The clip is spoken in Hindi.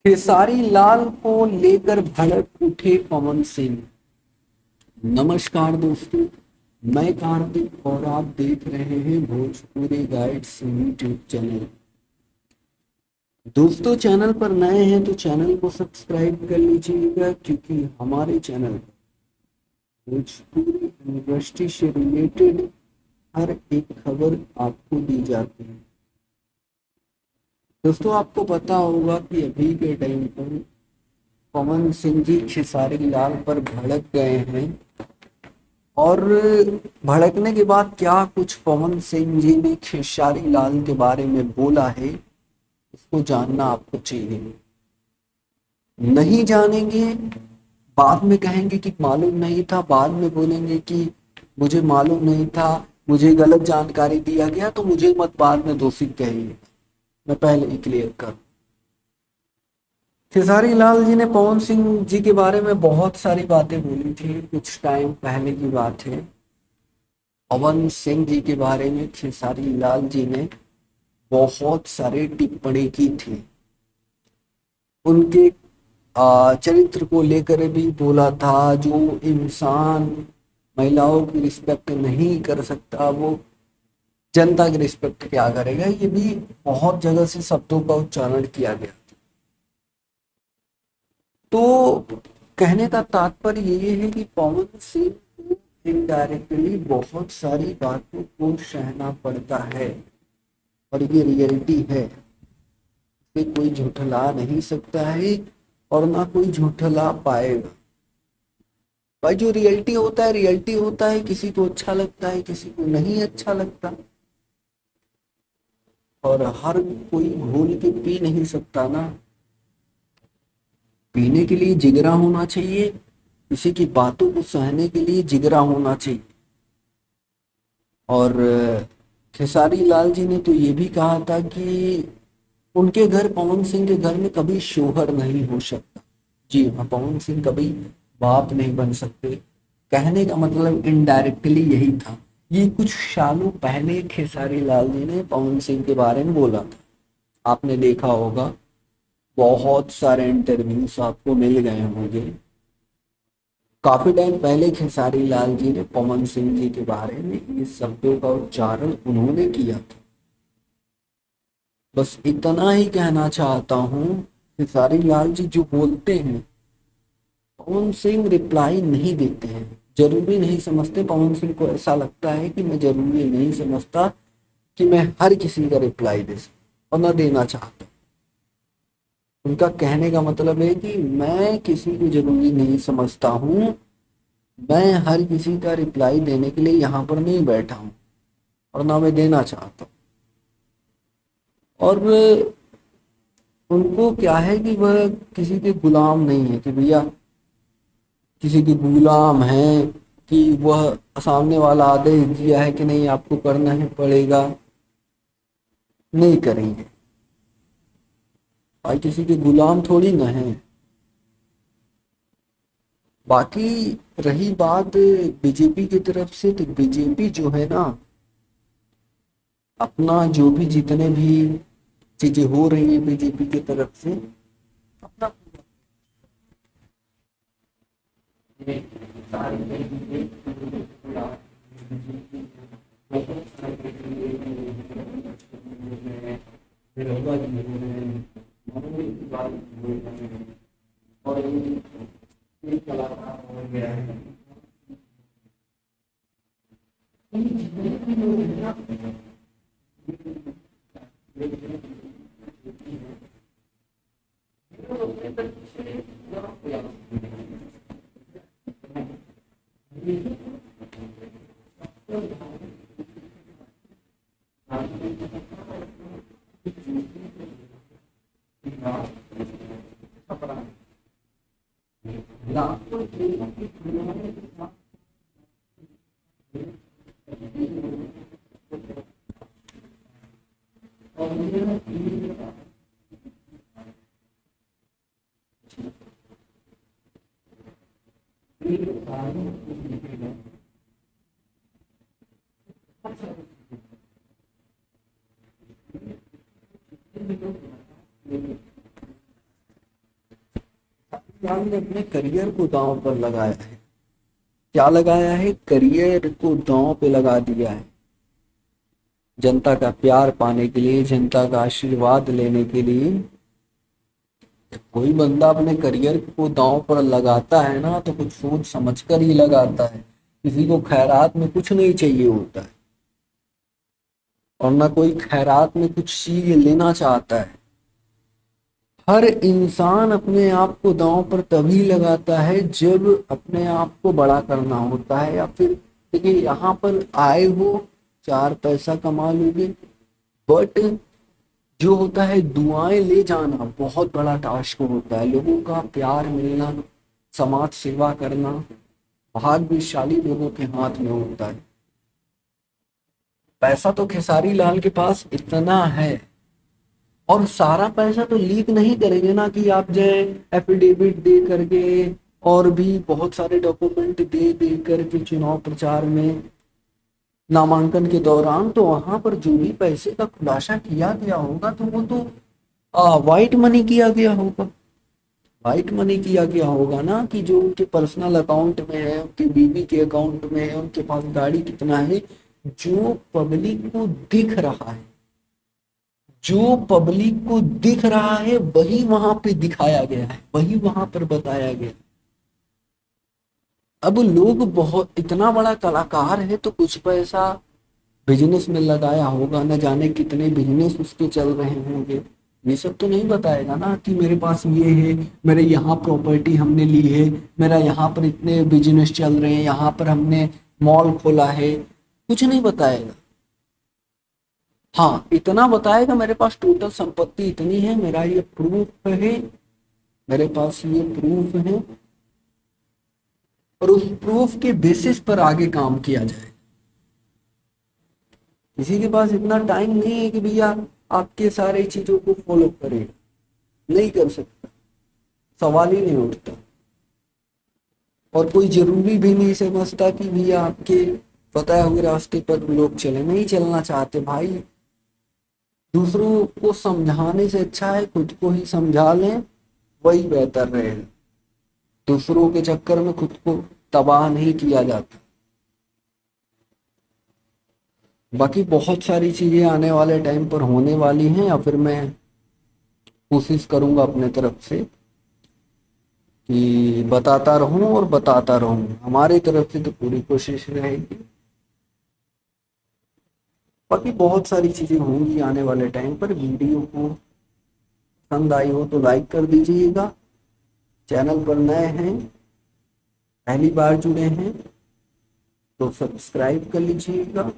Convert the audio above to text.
खेसारी लाल को लेकर भड़क उठे पवन सिंह। नमस्कार दोस्तों, मैं कार्तिक और आप देख रहे हैं भोजपुरी गाइड्स यूट्यूब चैनल। दोस्तों, चैनल पर नए हैं तो चैनल को सब्सक्राइब कर लीजिएगा, क्योंकि हमारे चैनल पर भोजपुरी यूनिवर्सिटी से रिलेटेड हर एक खबर आपको दी जाती है। दोस्तों, आपको पता होगा कि अभी के टाइम पर पवन सिंह जी खेसारी लाल पर भड़क गए हैं। और भड़कने के बाद क्या कुछ पवन सिंह जी ने खेसारी लाल के बारे में बोला है, इसको जानना आपको चाहिए। नहीं जानेंगे, बाद में कहेंगे कि मालूम नहीं था, बाद में बोलेंगे कि मुझे मालूम नहीं था, मुझे गलत जानकारी दिया गया, तो मुझे मत बाद में दोषी कहिए। मैं पहले ही क्लियर कर, खेसारी लाल जी ने पवन सिंह जी के बारे में बहुत सारी बातें बोली थी। कुछ टाइम पहले की बात है। पवन सिंह जी के बारे में खेसारी लाल जी ने बहुत सारी टिप्पणी की थी। उनके चरित्र को लेकर भी बोला था, जो इंसान महिलाओं की रिस्पेक्ट नहीं कर सकता, वो जनता की रिस्पेक्ट क्या करेगा। ये भी बहुत जगह से शब्दों का उच्चारण किया गया। तो कहने का तात्पर्य ये है कि पवन सिंह इनडायरेक्टली बहुत सारी बातों को सहना पड़ता है, और ये रियलिटी है। इसे कोई झुठला नहीं सकता है और ना कोई झुठला पाएगा। भाई, जो रियलिटी होता है रियलिटी होता है। किसी को अच्छा लगता है, किसी को नहीं अच्छा लगता, और हर कोई घोल के पी नहीं सकता ना। पीने के लिए जिगरा होना चाहिए, किसी की बातों को सहने के लिए जिगरा होना चाहिए। और खेसारी लाल जी ने तो ये भी कहा था कि उनके घर, पवन सिंह के घर में कभी शोहर नहीं हो सकता। जी हाँ, पवन सिंह कभी बाप नहीं बन सकते। कहने का मतलब इनडायरेक्टली यही था। ये कुछ सालों पहले खेसारी लाल जी ने पवन सिंह के बारे में बोला था। आपने देखा होगा, बहुत सारे इंटरव्यूज आपको मिल गए होंगे। काफी टाइम पहले खेसारी लाल जी ने पवन सिंह जी के बारे में इस शब्दों का उच्चारण उन्होंने किया था। बस इतना ही कहना चाहता हूँ, खेसारी लाल जी जो बोलते हैं, पवन सिंह रिप्लाई नहीं देते हैं। जरूरी नहीं समझते। पवन सिंह को ऐसा लगता है कि मैं जरूरी नहीं समझता कि मैं हर किसी का रिप्लाई दे सकूं, और न देना चाहता। उनका कहने का मतलब है कि मैं किसी को जरूरी नहीं समझता हूँ, मैं हर किसी का रिप्लाई देने के लिए यहाँ पर नहीं बैठा हूँ, और ना मैं देना चाहता हूँ। और उनको क्या है कि वह किसी के गुलाम नहीं है, कि भैया किसी के गुलाम है, कि वह सामने वाला आदेश दिया है कि नहीं आपको करना ही पड़ेगा, नहीं करेंगे। भाई, किसी के गुलाम थोड़ी ना है। बाकी रही बात बीजेपी की तरफ से, तो बीजेपी जो है ना, अपना जो भी जितने भी चीजें हो रही है बीजेपी की तरफ से, अपना और एक कलाकार हो गया है। इंसान ने अपने करियर को दांव पर लगाया है। क्या लगाया है? करियर को दांव पे लगा दिया है। जनता का प्यार पाने के लिए, जनता का आशीर्वाद लेने के लिए। जब कोई बंदा अपने करियर को दांव पर लगाता है ना, तो कुछ सोच समझ कर ही लगाता है। किसी को खैरात में कुछ नहीं चाहिए होता है, और ना कोई खैरात में कुछ चीज लेना चाहता है। हर इंसान अपने आप को दांव पर तभी लगाता है जब अपने आप को बड़ा करना होता है, या फिर देखिए यहाँ पर आए हो, 4 पैसा कमा लोगे, बट जो होता है दुआएं ले जाना बहुत बड़ा टास्क होता है। लोगों का प्यार मिलना, समाज सेवा करना भाग्यशाली लोगों के हाथ में होता है। पैसा तो खेसारी लाल के पास इतना है, और सारा पैसा तो लीक नहीं करेंगे ना कि आप जो एफिडेविट दे करके और भी बहुत सारे डॉक्यूमेंट दे दे करके चुनाव प्रचार में, नामांकन के दौरान तो वहां पर जो भी पैसे का खुलासा किया गया होगा तो वो तो वाइट मनी किया गया होगा। वाइट मनी किया गया होगा ना, कि जो उनके पर्सनल अकाउंट में है, उनके बीवी के अकाउंट में है, उनके पास गाड़ी कितना है, जो पब्लिक को दिख रहा है, जो पब्लिक को दिख रहा है वही वहां पे दिखाया गया है, वही वहां पर बताया गया। अब लोग बहुत इतना बड़ा कलाकार है तो कुछ पैसा बिजनेस में लगाया होगा, न जाने कितने बिजनेस उसके चल रहे होंगे। ये सब तो नहीं बताएगा ना कि मेरे पास ये है, मेरे यहाँ प्रॉपर्टी हमने ली है, मेरा यहाँ पर इतने बिजनेस चल रहे हैं, यहाँ पर हमने मॉल खोला है, कुछ नहीं बताएगा। हाँ, इतना बताएगा मेरे पास टोटल संपत्ति इतनी है, मेरा ये प्रूफ है, मेरे पास ये प्रूफ है, और उस प्रूफ के बेसिस पर आगे काम किया जाए। किसी के पास इतना टाइम नहीं है कि भैया आपके सारे चीजों को फॉलो करेगा, नहीं कर सकता, सवाल ही नहीं उठता। और कोई जरूरी भी नहीं समझता कि भैया आपके बताए हुए रास्ते पर लोग चले, नहीं चलना चाहते भाई। दूसरों को समझाने से अच्छा है खुद को ही समझा लें, वही बेहतर रहेगा। दूसरों के चक्कर में खुद को तबाह नहीं किया जाता। बाकी बहुत सारी चीजें आने वाले टाइम पर होने वाली हैं, या फिर मैं कोशिश करूंगा अपने तरफ से कि बताता रहूं और बताता रहूं। हमारी तरफ से तो पूरी कोशिश रहेगी। बाकी बहुत सारी चीजें होंगी आने वाले टाइम पर। वीडियो को पसंद आई हो तो लाइक कर दीजिएगा। चैनल पर नए हैं, पहली बार जुड़े हैं तो सब्सक्राइब कर लीजिएगा।